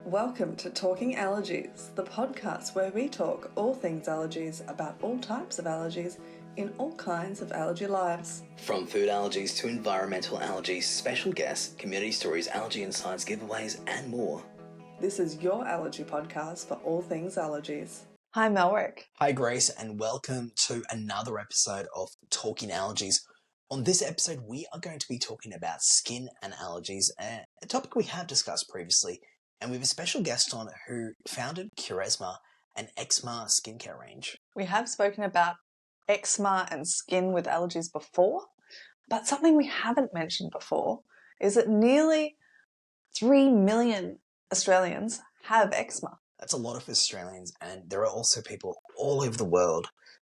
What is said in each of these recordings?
Welcome to Talking Allergies, the podcast where we talk all things allergies about all types of allergies in all kinds of allergy lives. From food allergies to environmental allergies, special guests, community stories, allergy and science giveaways, and more. This is your allergy podcast for all things allergies. Hi, Melrick. Hi, Grace, and welcome to another episode of Talking Allergies. On this episode, we are going to be talking about skin and allergies, a topic we have discussed previously. And we have a special guest on who founded Curezma, an eczema skincare range. We have spoken about eczema and skin with allergies before, but something we haven't mentioned before is that nearly 3 million Australians have eczema. That's a lot of Australians, and there are also people all over the world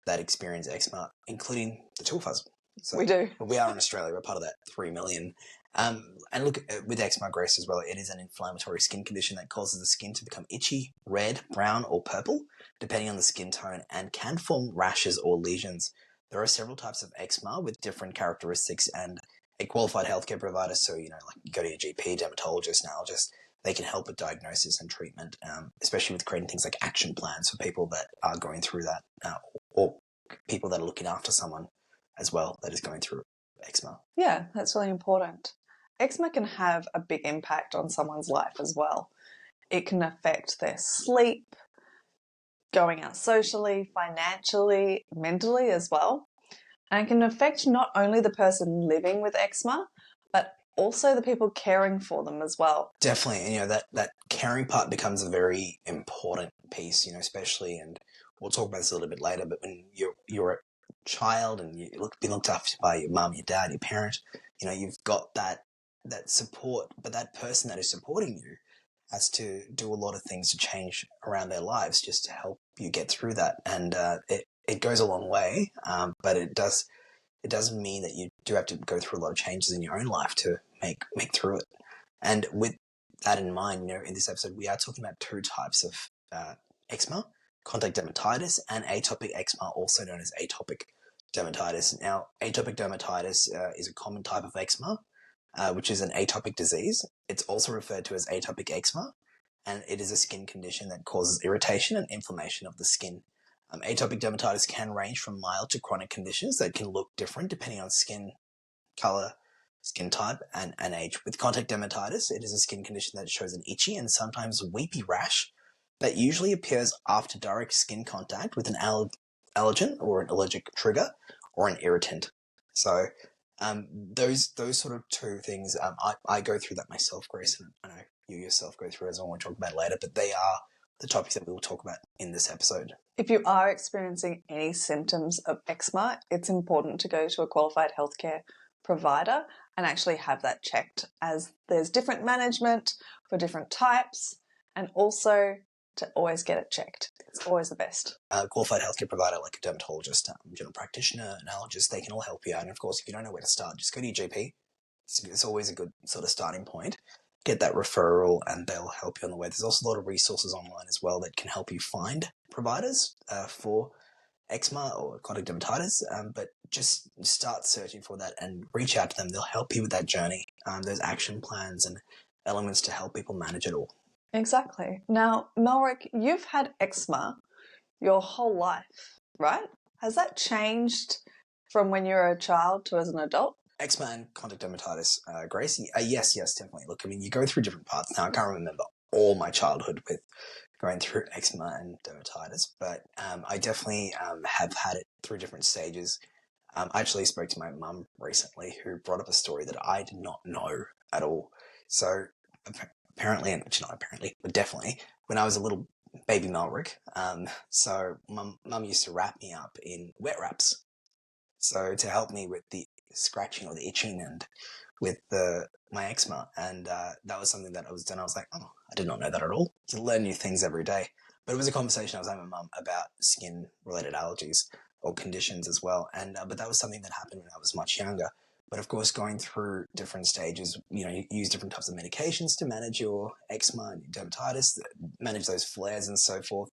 that experience eczema, including the two of us. So we do. We are in Australia, we're part of that 3 million. And look, with eczema, Grace, as well, it is an inflammatory skin condition that causes the skin to become itchy, red, brown, or purple, depending on the skin tone, and can form rashes or lesions. There are several types of eczema with different characteristics, and a qualified healthcare provider, so, like you go to your GP, dermatologist, allergist, they can help with diagnosis and treatment, especially with creating things like action plans for people that are going through that, or people that are looking after someone as well that is going through eczema. Yeah, that's really important. Eczema can have a big impact on someone's life as well. It can affect their sleep, going out socially, financially, mentally as well. And it can affect not only the person living with eczema, but also the people caring for them as well. Definitely, and that caring part becomes a very important piece, especially, and we'll talk about this a little bit later, but when you're a child and you be looked after by your mum, your dad, your parent, you've got that support, but that person that is supporting you has to do a lot of things to change around their lives just to help you get through that. And it goes a long way, but it does mean that you do have to go through a lot of changes in your own life to make through it. And with that in mind, in this episode, we are talking about two types of eczema: contact dermatitis and atopic eczema, also known as atopic dermatitis. Now, atopic dermatitis is a common type of eczema, which is an atopic disease. It's also referred to as atopic eczema, and it is a skin condition that causes irritation and inflammation of the skin. Atopic dermatitis can range from mild to chronic conditions that can look different depending on skin color, skin type, and age. With contact dermatitis, it is a skin condition that shows an itchy and sometimes weepy rash that usually appears after direct skin contact with an allergen or an allergic trigger or an irritant. So those sort of two things, I go through that myself, Grace, and I know you yourself go through it as well. We'll talk about it later, but they are the topics that we will talk about in this episode. If you are experiencing any symptoms of eczema, it's important to go to a qualified healthcare provider and actually have that checked, as there's different management for different types, and also to always get it checked. It's always the best. A qualified healthcare provider like a dermatologist, general practitioner, an allergist, they can all help you out. And of course, if you don't know where to start, just go to your GP. It's always a good sort of starting point. Get that referral and they'll help you on the way. There's also a lot of resources online as well that can help you find providers for eczema or contact dermatitis, but just start searching for that and reach out to them. They'll help you with that journey. There's action plans and elements to help people manage it all. Exactly. Now, Melrick, you've had eczema your whole life, right? Has that changed from when you were a child to as an adult? Eczema and contact dermatitis, Grace? Yes, definitely. Look, you go through different parts. Now, I can't remember all my childhood with going through eczema and dermatitis, but I definitely have had it through different stages. I actually spoke to my mum recently who brought up a story that I did not know at all. So apparently, and not apparently, but definitely, when I was a little baby Melrick, so mum used to wrap me up in wet wraps. So to help me with the scratching or the itching and with my eczema. And that was something that I was done. I was like, oh, I did not know that at all. You learn new things every day. But it was a conversation I was having with mum about skin-related allergies or conditions as well. And but that was something that happened when I was much younger. But of course, going through different stages, you use different types of medications to manage your eczema and your dermatitis, manage those flares and so forth.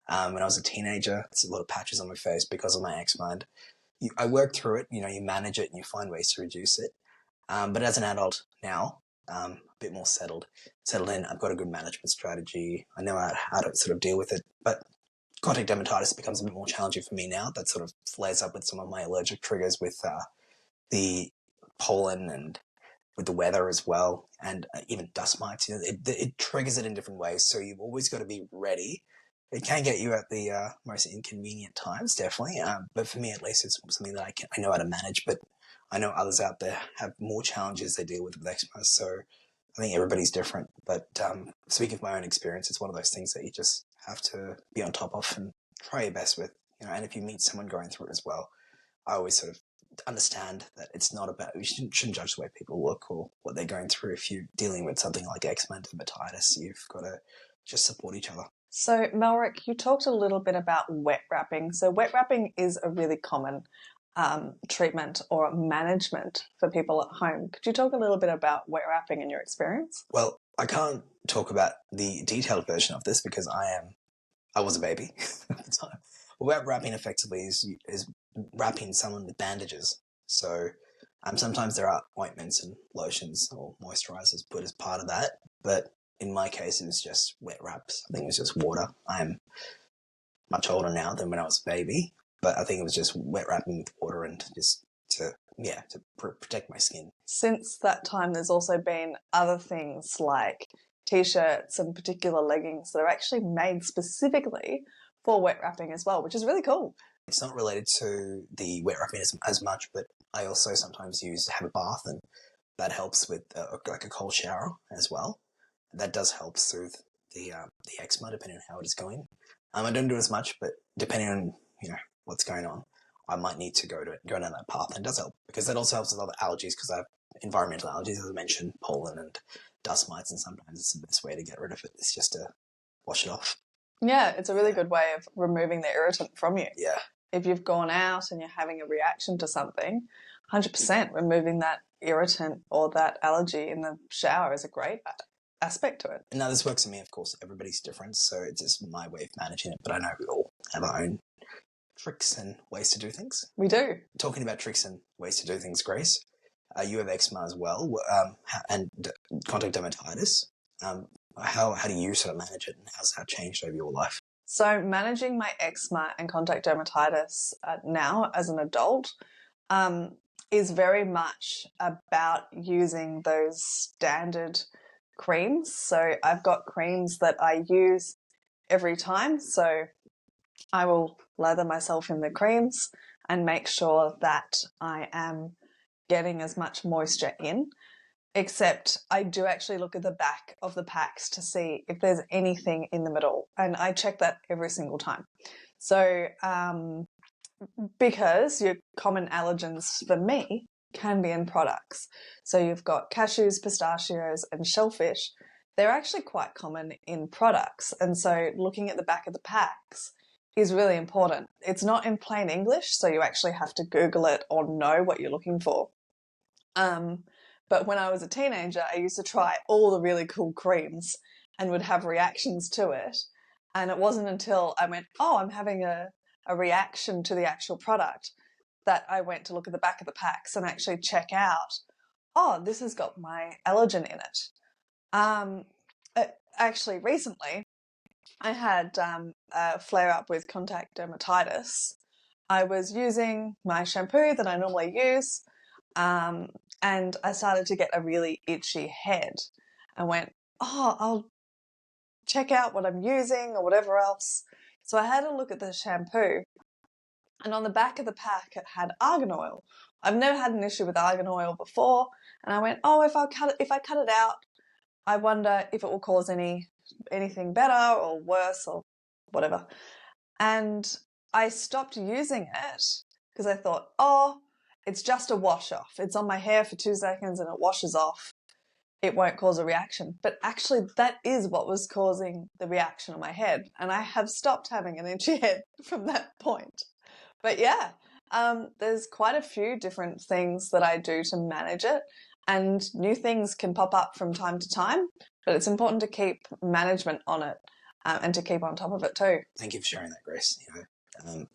When I was a teenager, it's a lot of patches on my face because of my eczema. And I work through it, you manage it and you find ways to reduce it. But as an adult now, bit more settled in. I've got a good management strategy. I know how to sort of deal with it. But contact dermatitis becomes a bit more challenging for me now. That sort of flares up with some of my allergic triggers with the pollen and with the weather as well, and even dust mites. You know, it triggers it in different ways. So you've always got to be ready. It can get you at the most inconvenient times, definitely. But for me, at least, it's something that I know how to manage. But I know others out there have more challenges they deal with eczema. So I think everybody's different. But speaking of my own experience, it's one of those things that you just have to be on top of and try your best with. You know, and if you meet someone going through it as well, I always sort of understand that it's not about, you shouldn't judge the way people look or what they're going through. If you're dealing with something like eczema and dermatitis, you've got to just support each other. So, Melrick, you talked a little bit about wet wrapping. So wet wrapping is a really common treatment or management for people at home. Could you talk a little bit about wet wrapping in your experience? Well, I can't talk about the detailed version of this because I was a baby at the time. Wet wrapping effectively is wrapping someone with bandages. So sometimes there are ointments and lotions or moisturizers put as part of that, but in my case it was just wet wraps. I think it was just water. I am much older now than when I was a baby, but I think it was just wet wrapping with water and just to protect my skin. Since that time, there's also been other things like t-shirts and particular leggings that are actually made specifically for wet wrapping as well, which is really cool. It's not related to the wet wrapping as much, but I also sometimes have a bath, and that helps with like a cold shower as well. That does help soothe the eczema depending on how it is going. I don't do it as much, but depending on what's going on, I might need to go down that path, and it does help because that also helps with other allergies because I have environmental allergies, as I mentioned, pollen and dust mites, and sometimes it's the best way to get rid of it is just to wash it off. Yeah, it's a really good way of removing the irritant from you. Yeah. If you've gone out and you're having a reaction to something, 100% removing that irritant or that allergy in the shower is a great aspect to it. Now, this works for me, of course. Everybody's different, so it's just my way of managing it, but I know we all have our own tricks and ways to do things. We do. Talking about tricks and ways to do things, Grace, you have eczema as well, and contact dermatitis. How do you sort of manage it, and how's that changed over your life? So managing my eczema and contact dermatitis now as an adult is very much about using those standard creams. So I've got creams that I use every time. So I will lather myself in the creams and make sure that I am getting as much moisture in. Except I do actually look at the back of the packs to see if there's anything in the middle. And I check that every single time. So because your common allergens for me can be in products. So you've got cashews, pistachios, and shellfish. They're actually quite common in products. And so looking at the back of the packs is really important. It's not in plain English, so you actually have to Google it or know what you're looking for. But when I was a teenager, I used to try all the really cool creams and would have reactions to it. And it wasn't until I went, oh, I'm having a reaction to the actual product, that I went to look at the back of the packs and actually check out, oh, this has got my allergen in it. Actually, recently, I had a flare-up with contact dermatitis. I was using my shampoo that I normally use, and I started to get a really itchy head. I went, oh, I'll check out what I'm using or whatever else. So I had a look at the shampoo, and on the back of the pack it had argan oil. I've never had an issue with argan oil before, and I went, oh, if I cut it out, I wonder if it will cause anything better or worse or whatever. And I stopped using it because I thought, oh, it's just a wash off. It's on my hair for 2 seconds and it washes off. It won't cause a reaction. But actually that is what was causing the reaction on my head. And I have stopped having an itchy head from that point. But yeah, there's quite a few different things that I do to manage it. And new things can pop up from time to time. But it's important to keep management on it and to keep on top of it too. Thank you for sharing that, Grace.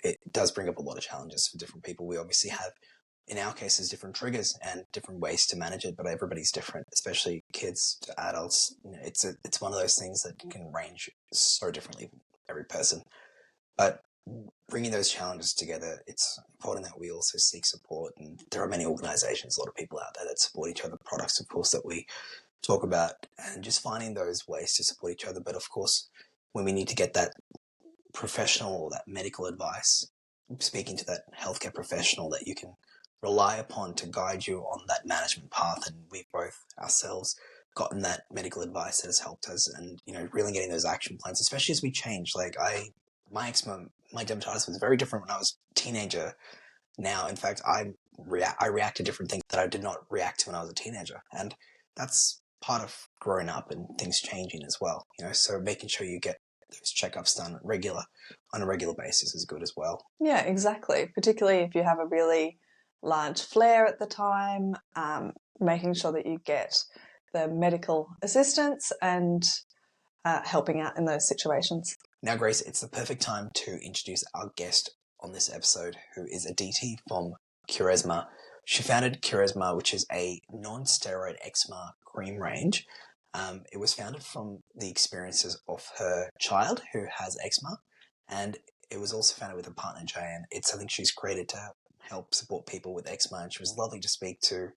It does bring up a lot of challenges for different people. We obviously have in our case, there's different triggers and different ways to manage it, but everybody's different, especially kids to adults. It's one of those things that can range so differently for every person. But bringing those challenges together, it's important that we also seek support. And there are many organizations, a lot of people out there that support each other, products, of course, that we talk about, and just finding those ways to support each other. But of course, when we need to get that professional or that medical advice, speaking to that healthcare professional that you can rely upon to guide you on that management path. And we've both ourselves gotten that medical advice that has helped us, and really getting those action plans, especially as we change. Like my eczema, my dermatitis was very different when I was a teenager. Now, in fact, I react to different things that I did not react to when I was a teenager, and that's part of growing up and things changing as well. So making sure you get those checkups done on a regular basis is good as well. Yeah, exactly. Particularly if you have a really large flare at the time, making sure that you get the medical assistance and helping out in those situations. Now, Grace, it's the perfect time to introduce our guest on this episode, who is Aditi from Curezma. She founded Curezma, which is a non-steroid eczema cream range. It was founded from the experiences of her child who has eczema, and it was also founded with a partner, Jay, and it's something she's created to help support people with eczema, and she was lovely to speak to,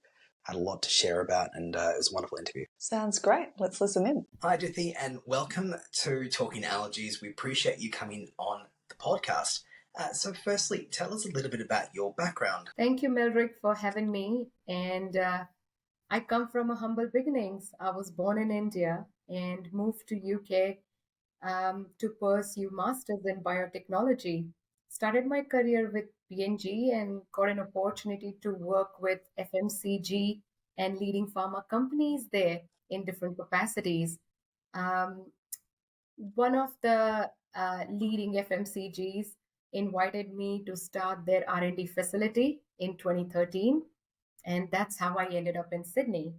had a lot to share about, and it was a wonderful interview. Sounds great. Let's listen in. Hi, Aditi, and welcome to Talking Allergies. We appreciate you coming on the podcast. So firstly, tell us a little bit about your background. Thank you, Mildred, for having me. And I come from a humble beginnings. I was born in India and moved to UK to pursue masters in biotechnology. Started my career with P&G and got an opportunity to work with FMCG and leading pharma companies there in different capacities. One of the leading FMCGs invited me to start their R&D facility in 2013, and that's how I ended up in Sydney.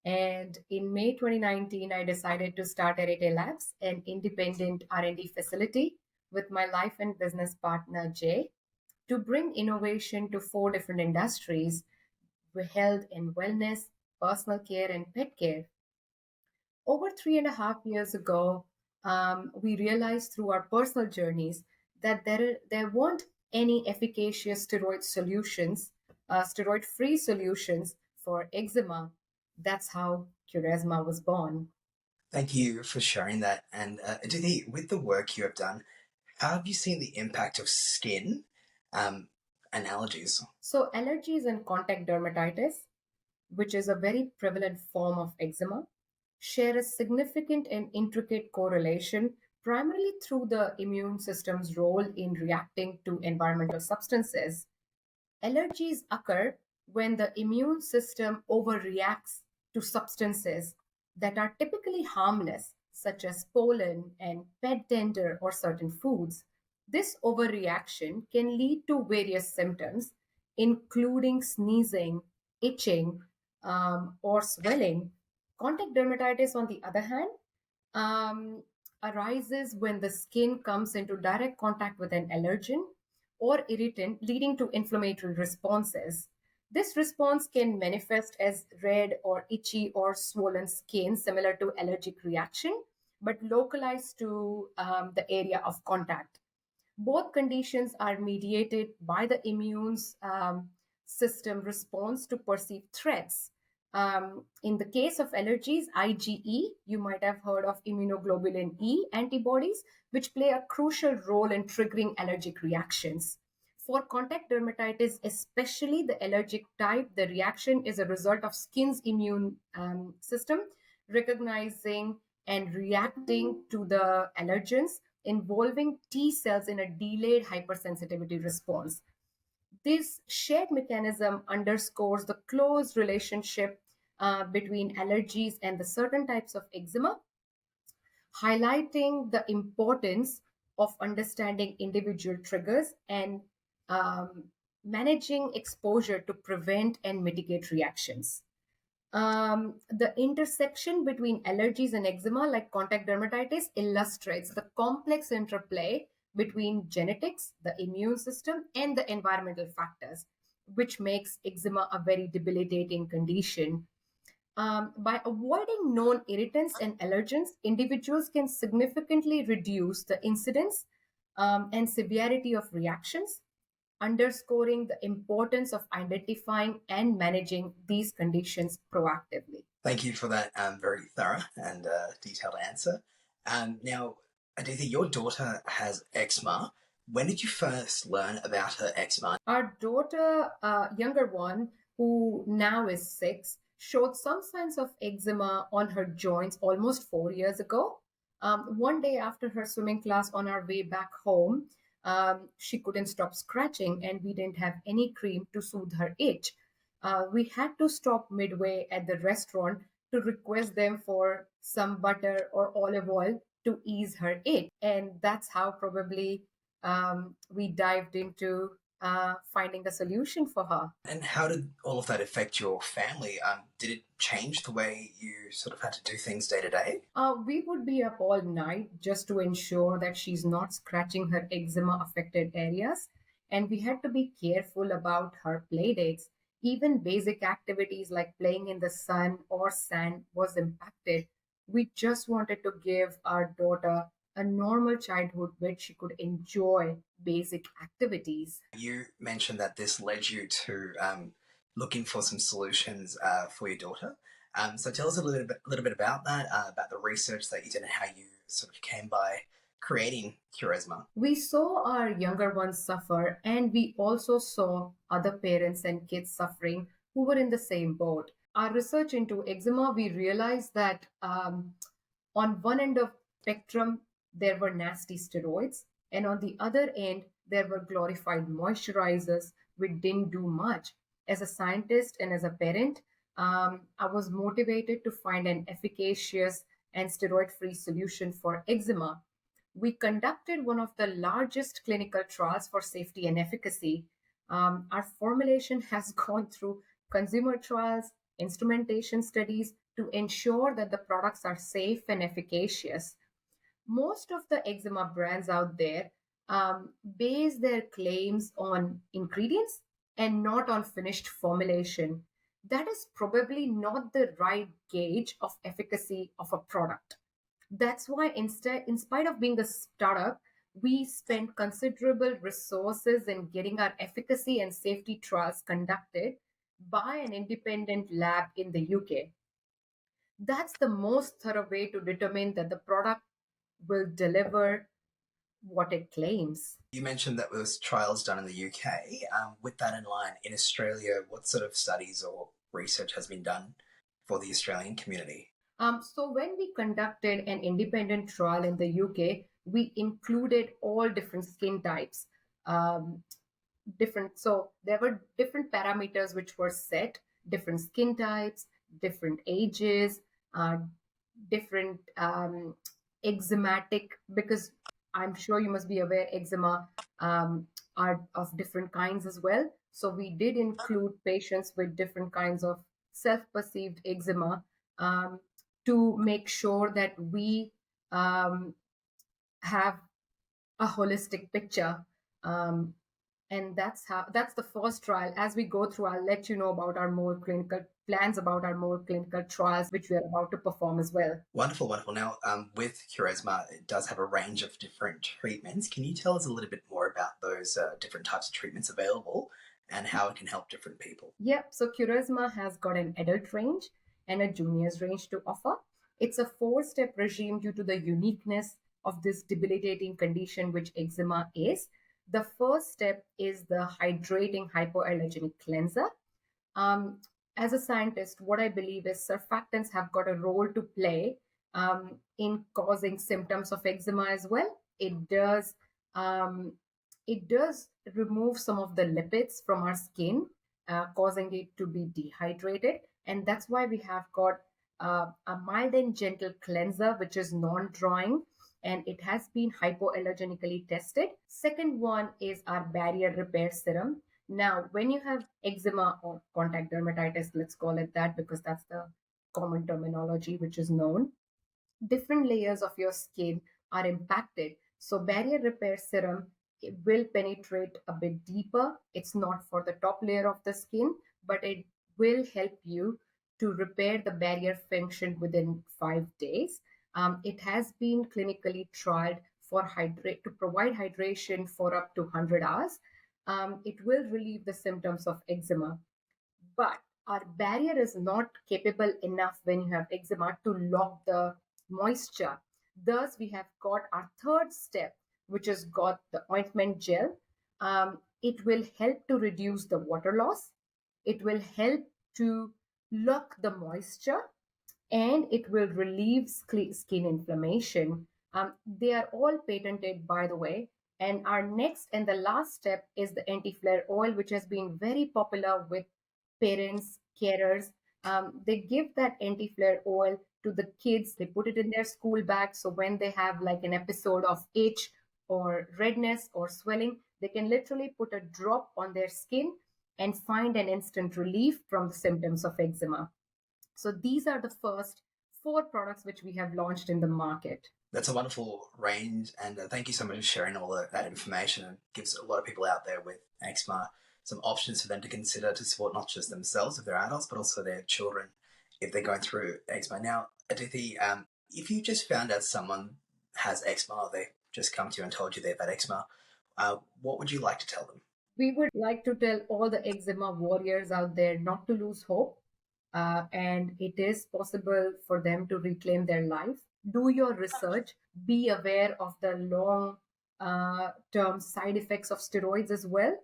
And in May 2019, I decided to start 𝘥𝘬𝘳𝘦 Labs, an independent R&D facility with my life and business partner, Jay, to bring innovation to 4 different industries: health and wellness, personal care, and pet care. Over 3.5 years ago, we realized through our personal journeys that there weren't any efficacious steroid-free solutions for eczema. That's how Curezma was born. Thank you for sharing that. And Aditi, with the work you have done, how have you seen the impact of skin and allergies? So allergies and contact dermatitis, which is a very prevalent form of eczema, share a significant and intricate correlation primarily through the immune system's role in reacting to environmental substances. Allergies occur when the immune system overreacts to substances that are typically harmless, such as pollen and pet dander or certain foods. This overreaction can lead to various symptoms, including sneezing, itching, or swelling. Contact dermatitis, on the other hand, arises when the skin comes into direct contact with an allergen or irritant, leading to inflammatory responses. This response can manifest as red or itchy or swollen skin, similar to allergic reaction, but localized to the area of contact. Both conditions are mediated by the immune system response to perceived threats. In the case of allergies, IgE, you might have heard of immunoglobulin E antibodies, which play a crucial role in triggering allergic reactions. For contact dermatitis, especially the allergic type, the reaction is a result of skin's immune system recognizing and reacting to the allergens, involving T cells in a delayed hypersensitivity response. This shared mechanism underscores the close relationship between allergies and the certain types of eczema, highlighting the importance of understanding individual triggers and managing exposure to prevent and mitigate reactions. The intersection between allergies and eczema, like contact dermatitis, illustrates the complex interplay between genetics, the immune system, and the environmental factors. which makes eczema a very debilitating condition. By avoiding known irritants and allergens, individuals can significantly reduce the incidence and severity of reactions, underscoring the importance of identifying and managing these conditions proactively. Thank you for that very thorough and detailed answer. Now, Aditi, your daughter has eczema. When did you first learn about her eczema? Our daughter, younger one, who now is 6, showed some signs of eczema on her joints almost 4 years ago. One day after her swimming class on our way back home, she couldn't stop scratching and we didn't have any cream to soothe her itch. We had to stop midway at the restaurant to request them for some butter or olive oil to ease her itch. And that's how probably we dived into finding a solution for her. And how did all of that affect your family? Did it change the way you sort of had to do things day to day? We would be up all night just to ensure that she's not scratching her eczema affected areas. And we had to be careful about her play dates. Even basic activities like playing in the sun or sand was impacted. We just wanted to give our daughter a normal childhood which she could enjoy basic activities. You mentioned that this led you to looking for some solutions for your daughter. So tell us a little bit about that, about the research that you did and how you sort of came by creating Curezma. We saw our younger ones suffer, and we also saw other parents and kids suffering who were in the same boat. Our research into eczema, we realized that on one end of spectrum, there were nasty steroids, and on the other end, there were glorified moisturizers which didn't do much. As a scientist and as a parent, I was motivated to find an efficacious and steroid-free solution for eczema. We conducted one of the largest clinical trials for safety and efficacy. Our formulation has gone through consumer trials, instrumentation studies to ensure that the products are safe and efficacious. Most of the eczema brands out there base their claims on ingredients and not on finished formulation. That is probably not the right gauge of efficacy of a product. That's why instead, in spite of being a startup, we spent considerable resources in getting our efficacy and safety trials conducted by an independent lab in the UK. That's the most thorough way to determine that the product will deliver what it claims. You mentioned that there was trials done in the UK. With that in line, in Australia, what sort of studies or research has been done for the Australian community? So when we conducted an independent trial in the UK, we included all different skin types. So there were different parameters which were set, different skin types, different ages, different eczematic, because I'm sure you must be aware eczema are of different kinds as well. So we did include patients with different kinds of self-perceived eczema to make sure that we have a holistic picture. And that's the first trial. As we go through, I'll let you know about our more clinical plans, about our more clinical trials, which we are about to perform as well. Wonderful, wonderful. Now, with Curezma, it does have a range of different treatments. Can you tell us a little bit more about those different types of treatments available and how it can help different people? Yep. So Curezma has got an adult range and a juniors range to offer. It's a 4-step regime due to the uniqueness of this debilitating condition which eczema is. The first step is the hydrating hypoallergenic cleanser. As a scientist, what I believe is surfactants have got a role to play in causing symptoms of eczema as well. It does remove some of the lipids from our skin, causing it to be dehydrated. And that's why we have got a mild and gentle cleanser, which is non-drying, and it has been hypoallergenically tested. Second one is our barrier repair serum. Now, when you have eczema or contact dermatitis, let's call it that because that's the common terminology which is known, different layers of your skin are impacted. So barrier repair serum it will penetrate a bit deeper. It's not for the top layer of the skin, but it will help you to repair the barrier function within 5 days. It has been clinically trialed to provide hydration for up to 100 hours. It will relieve the symptoms of eczema, but our barrier is not capable enough when you have eczema to lock the moisture. Thus, we have got our third step, which has got the ointment gel. It will help to reduce the water loss. It will help to lock the moisture, and it will relieve skin inflammation. They are all patented, by the way. And our next and the last step is the anti-flare oil, which has been very popular with parents, carers. They give that anti-flare oil to the kids. They put it in their school bag. So when they have like an episode of itch or redness or swelling, they can literally put a drop on their skin and find an instant relief from the symptoms of eczema. So these are the first 4 products which we have launched in the market. That's a wonderful range, and thank you so much for sharing all that information. It gives a lot of people out there with eczema some options for them to consider to support not just themselves if they're adults, but also their children if they're going through eczema. Now, Aditi, if you just found out someone has eczema, or they just come to you and told you they've had eczema, what would you like to tell them? We would like to tell all the eczema warriors out there not to lose hope. And it is possible for them to reclaim their life. Do your research. Be aware of the long-term side effects of steroids as well.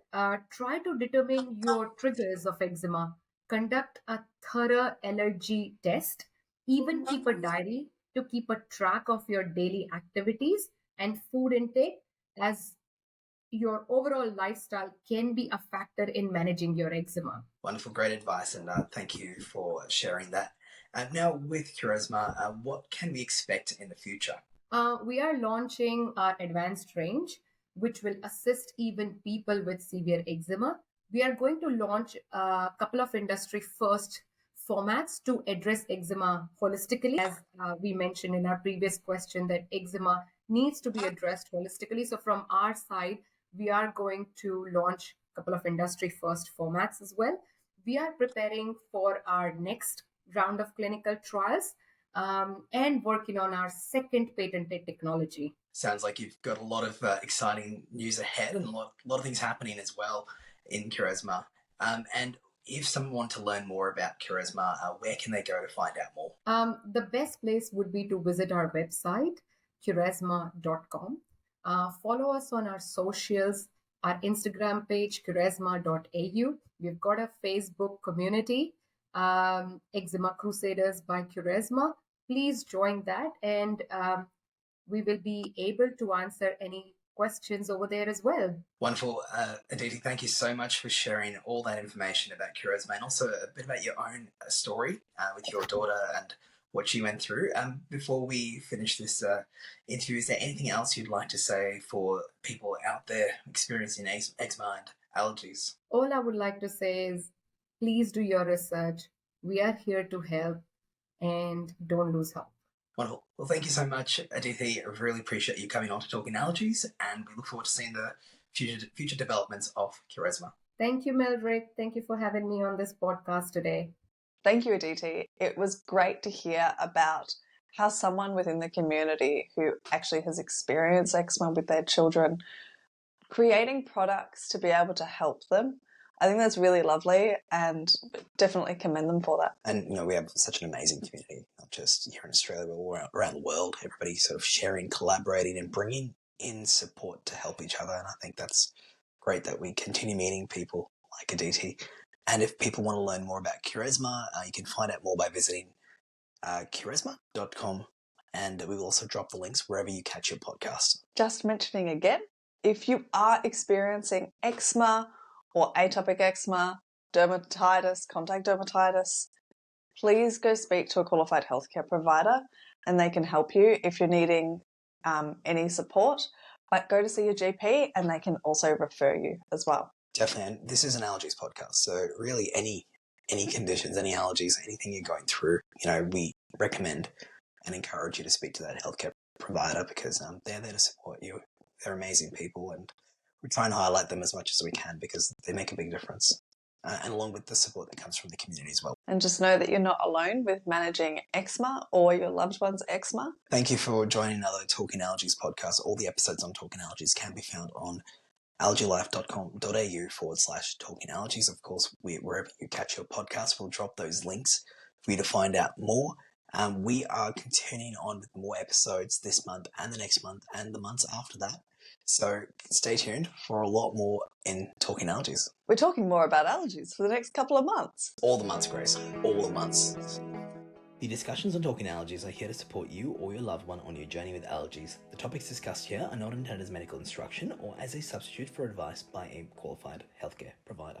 Try to determine your triggers of eczema. Conduct a thorough allergy test. Even keep a diary to keep a track of your daily activities and food intake, as your overall lifestyle can be a factor in managing your eczema. Wonderful, great advice, and thank you for sharing that. Now, with Curezma, what can we expect in the future? We are launching our advanced range, which will assist even people with severe eczema. We are going to launch a couple of industry-first formats to address eczema holistically. As we mentioned in our previous question, that eczema needs to be addressed holistically. So from our side, we are going to launch a couple of industry-first formats as well. We are preparing for our next round of clinical trials and working on our second patented technology. Sounds like you've got a lot of exciting news ahead and a lot of things happening as well in Curezma. And if someone wants to learn more about Curezma, where can they go to find out more? The best place would be to visit our website, curezma.com. Follow us on our socials, our Instagram page, curezma.au. We've got a Facebook community, Eczema Crusaders by Curezma. Please join that, and we will be able to answer any questions over there as well. Wonderful. Aditi, thank you so much for sharing all that information about Curezma and also a bit about your own story with your daughter and what she went through. Before we finish this interview, is there anything else you'd like to say for people out there experiencing eczema and allergies? All I would like to say is, please do your research. We are here to help, and don't lose hope. Wonderful. Well, thank you so much, Aditi. I really appreciate you coming on to Talking Allergies, and we look forward to seeing the future developments of Curezma. Thank you, Melrick. Thank you for having me on this podcast today. Thank you, Aditi. It was great to hear about how someone within the community who actually has experienced eczema with their children, creating products to be able to help them. I think that's really lovely, and definitely commend them for that. And, we have such an amazing community, not just here in Australia, but all around the world. Everybody sort of sharing, collaborating, and bringing in support to help each other. And I think that's great that we continue meeting people like Aditi. And if people want to learn more about Curezma, you can find out more by visiting curezma.com. And we will also drop the links wherever you catch your podcast. Just mentioning again, if you are experiencing eczema or atopic eczema, dermatitis, contact dermatitis, please go speak to a qualified healthcare provider and they can help you if you're needing any support. But go to see your GP and they can also refer you as well. Definitely, and this is an allergies podcast, so really any conditions, any allergies, anything you're going through, we recommend and encourage you to speak to that healthcare provider because they're there to support you. They're amazing people, and we try and highlight them as much as we can because they make a big difference. And along with the support that comes from the community as well. And just know that you're not alone with managing eczema or your loved one's eczema. Thank you for joining another Talking Allergies podcast. All the episodes on Talking Allergies can be found on allergylife.com.au/Talking Allergies. Of course, wherever you catch your podcast, we'll drop those links for you to find out more. We are continuing on with more episodes this month and the next month and the months after that. So stay tuned for a lot more in Talking Allergies. We're talking more about allergies for the next couple of months. All the months, Grace. All the months. The discussions on Talking Allergies are here to support you or your loved one on your journey with allergies. The topics discussed here are not intended as medical instruction or as a substitute for advice by a qualified healthcare provider.